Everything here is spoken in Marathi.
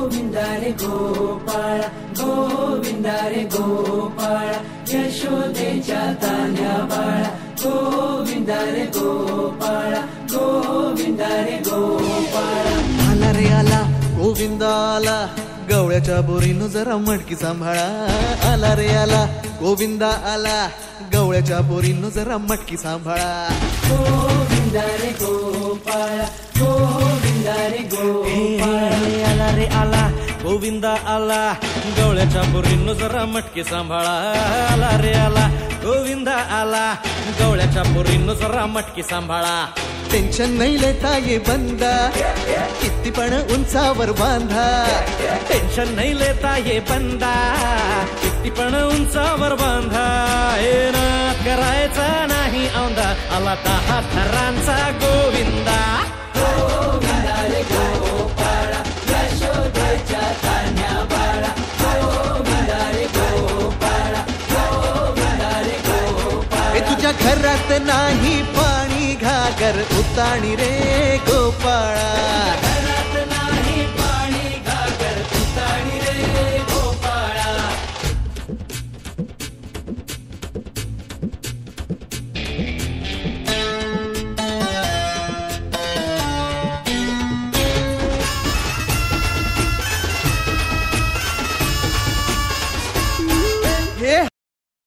गोविंदा रे गोपाळा गोविंदा रे गोपाळा यशोदेच्या तान्ह्या बाळा गोविंदा रे गोपाळा गोविंदा रे गोपाळा आला रे आला गोविंदा आला गवळ्याच्या बोरीनं जरा मटकी सांभाळा आला रे आला गोविंदा आला गवळ्याच्या बोरीनं जरा मटकी सांभाळा गोविंदा रे गोपाळा गोविंदा रे गोपाळा आला रे आला गोविंदा आला गवळ्याच्या बोरीनं जरा मटकी सांभाळा आला रे आला गोविंदा आला गवळ्याच्या बोरीनं जरा मटकी सांभाळा टेन्शन नाही लेता ये बंदा किती पण उंचावर बांधा टेन्शन नाही लेता ये बंदा किती पण उंचावर बांधा हे नाद करायचा नाही औंधा आला 10 थरांचा गोविंदा गोविंदा रे गोपाळा यशोदेच्या तान्ह्या बाळा गोविंदा रे गोपाळा गोविंदा रे गोपाळा तुझ्या घरात नाही पाणी घागर उताणी रे गोपाळा